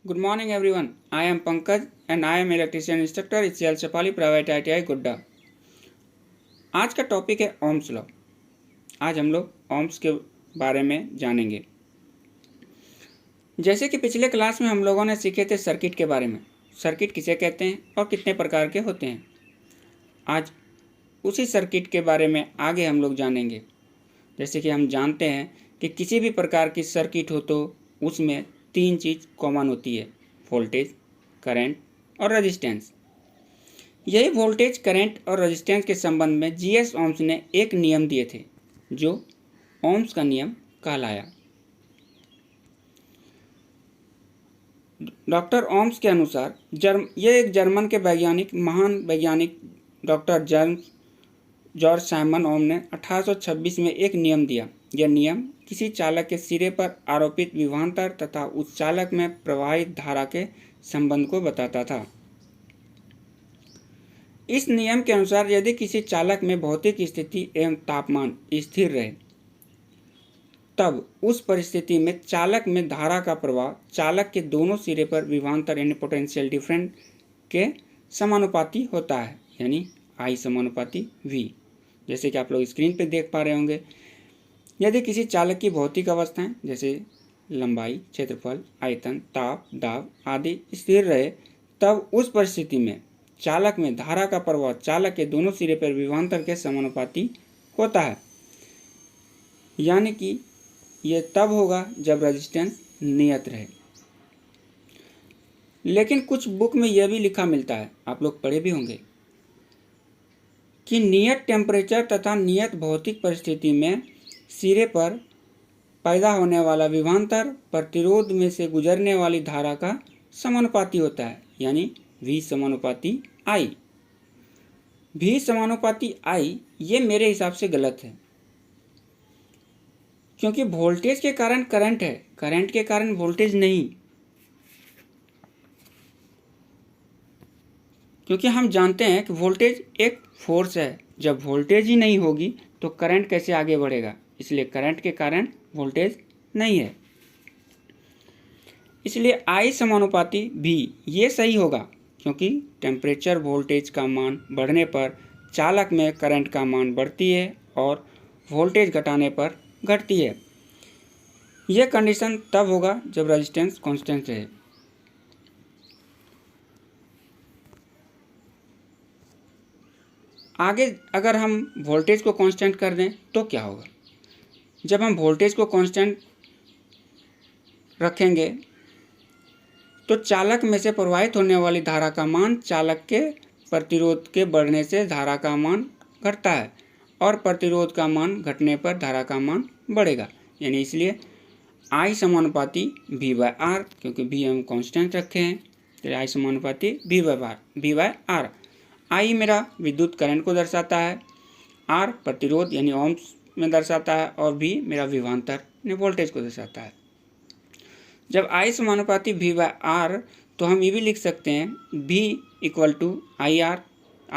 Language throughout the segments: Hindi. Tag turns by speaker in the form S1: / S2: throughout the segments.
S1: Good morning everyone. I am Pankaj and I am electrician instructor HCL Chapali Private ITI गुड्डा। आज का टॉपिक है ओम्स लॉ। आज हम लोग ओम्स के बारे में जानेंगे। जैसे कि पिछले क्लास में हम लोगों ने सीखे थे सर्किट के बारे में, सर्किट किसे कहते हैं और कितने प्रकार के होते हैं। आज उसी सर्किट के बारे में आगे हम लोग जानेंगे। जैसे कि हम जानते हैं कि किसी भी प्रकार की सर्किट हो तो उसमें तीन चीज़ कॉमन होती है, वोल्टेज, करंट और रेजिस्टेंस। यही वोल्टेज, करंट और रेजिस्टेंस के संबंध में जीएस ओम्स ने एक नियम दिए थे जो ओम्स का नियम कहलाया। डॉक्टर ओम्स के अनुसार यह एक जर्मन के महान वैज्ञानिक डॉक्टर जॉर्ज साइमन ओम ने 1826 में एक नियम दिया। यह नियम किसी चालक के सिरे पर आरोपित विभवांतर तथा उस चालक में प्रवाहित धारा के संबंध को बताता था। इस नियम के अनुसार यदि किसी चालक में भौतिक स्थिति एवं तापमान स्थिर रहे तब उस परिस्थिति में चालक में धारा का प्रवाह चालक के दोनों सिरे पर विभवांतर यानी पोटेंशियल डिफरेंस के समानुपाती होता है, यानी I समानुपाती V। जैसे कि आप लोग स्क्रीन पर देख पा रहे होंगे। यदि किसी चालक की भौतिक अवस्थाएं जैसे लंबाई, क्षेत्रफल, आयतन, ताप, दाब आदि स्थिर रहे तब उस परिस्थिति में चालक में धारा का प्रवाह चालक के दोनों सिरे पर विभवांतर के समानुपाती होता है, यानी कि यह तब होगा जब रेजिस्टेंस नियत रहे। लेकिन कुछ बुक में यह भी लिखा मिलता है, आप लोग पढ़े भी होंगे, कि नियत टेम्परेचर तथा नियत भौतिक परिस्थिति में सिरे पर पैदा होने वाला विभवांतर प्रतिरोध में से गुजरने वाली धारा का समानुपाती होता है, यानी V समानुपाती I। V समानुपाती I ये मेरे हिसाब से गलत है, क्योंकि वोल्टेज के कारण करंट है, करंट के कारण वोल्टेज नहीं। क्योंकि हम जानते हैं कि वोल्टेज एक फोर्स है, जब वोल्टेज ही नहीं होगी तो करंट कैसे आगे बढ़ेगा, इसलिए करंट के कारण वोल्टेज नहीं है। इसलिए I समानुपाती V ये सही होगा, क्योंकि टेम्परेचर वोल्टेज का मान बढ़ने पर चालक में करंट का मान बढ़ती है और वोल्टेज घटाने पर घटती है। यह कंडीशन तब होगा जब रेजिस्टेंस कांस्टेंट रहे। आगे अगर हम वोल्टेज को कांस्टेंट कर दें तो क्या होगा। जब हम वोल्टेज को कांस्टेंट रखेंगे तो चालक में से प्रवाहित होने वाली धारा का मान चालक के प्रतिरोध के बढ़ने से धारा का मान घटता है और प्रतिरोध का मान घटने पर धारा का मान बढ़ेगा, यानी इसलिए I समानुपाती V बाय R, क्योंकि V हम कांस्टेंट रखे हैं तो I समानुपाती V बाय R। I मेरा विद्युत करंट को दर्शाता है, R प्रतिरोध यानी ओम्स में दर्शाता है और V मेरा विभवांतर यानी वोल्टेज को दर्शाता है। जब I समानुपाती V बाय R तो हम ये भी लिख सकते हैं V equal to IR,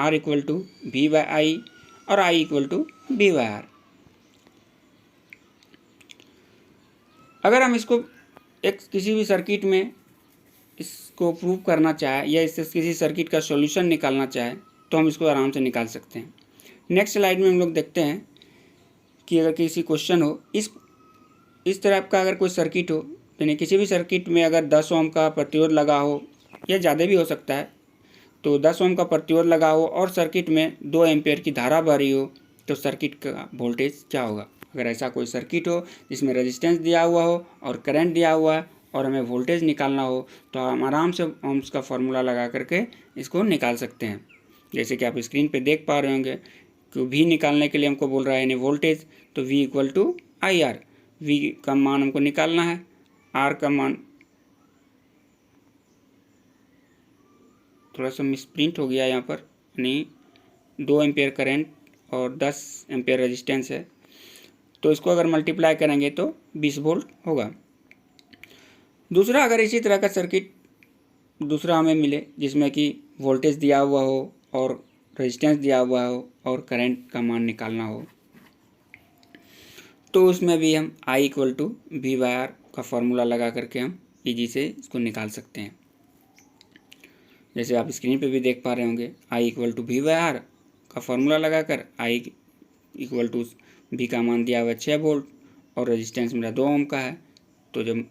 S1: R equal to V by I और I equal to V by R। अगर हम इसको किसी भी सर्किट में इसको प्रूव करना चाहे या इससे किसी सर्किट का सॉल्यूशन निकालना चाहे तो हम इसको आराम से निकाल सकते हैं। नेक्स्ट स्लाइड में हम लोग देखते हैं कि अगर किसी क्वेश्चन हो इस तरह का, अगर कोई सर्किट हो, यानी किसी भी सर्किट में अगर 10 ओम का प्रतिरोध लगा हो या ज़्यादा भी हो सकता है, तो 10 ओम का प्रतिरोध लगा हो और सर्किट में 2 एम्पियर की धारा बह रही हो तो सर्किट का वोल्टेज क्या होगा। अगर ऐसा कोई सर्किट हो जिसमें रेजिस्टेंस दिया हुआ हो और करंट दिया हुआ है और हमें वोल्टेज निकालना हो तो हम आराम से ओम्स का फॉर्मूला लगा करके इसको निकाल सकते हैं। जैसे कि आप स्क्रीन पे देख पा रहे होंगे कि V निकालने के लिए हमको बोल रहा है यानी वोल्टेज, तो V equal to IR। V का मान हमको निकालना है, R का मान थोड़ा सा मिसप्रिंट हो गया यहाँ पर, यानी 2 एम्पियर करंट और 10 एम्पियर रेजिस्टेंस है, तो इसको अगर मल्टीप्लाई करेंगे तो 20 वोल्ट होगा। दूसरा, अगर इसी तरह का सर्किट दूसरा हमें मिले जिसमें कि वोल्टेज दिया हुआ हो और रेजिस्टेंस दिया हुआ हो और करंट का मान निकालना हो, तो उसमें भी हम I equal to V by R का फॉर्मूला लगा करके हम ईजी से इसको निकाल सकते हैं। जैसे आप स्क्रीन पे भी देख पा रहे होंगे, I equal to V by R का फॉर्मूला लगाकर आई इक्वल टू वी का मान दिया हुआ है 6 वोल्ट और रेजिस्टेंस मेरा 2 ओम का है, तो जब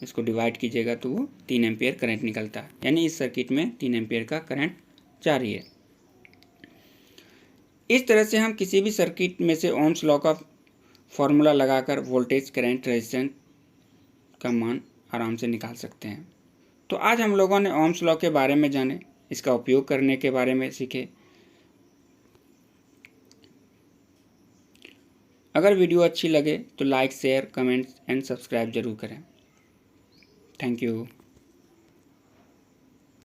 S1: इसको डिवाइड कीजिएगा तो वो 3 एम्पियर करंट निकलता है, यानी इस सर्किट में 3 एम्पियर का करंट जारी है। इस तरह से हम किसी भी सर्किट में से ओम्स लॉ का फॉर्मूला लगाकर वोल्टेज, करंट, रेजिस्टेंस का मान आराम से निकाल सकते हैं। तो आज हम लोगों ने ओम्स लॉ के बारे में जाने, इसका उपयोग करने के बारे में सीखे। अगर वीडियो अच्छी लगे तो like, share, comments and subscribe जरूर करें। Thank you.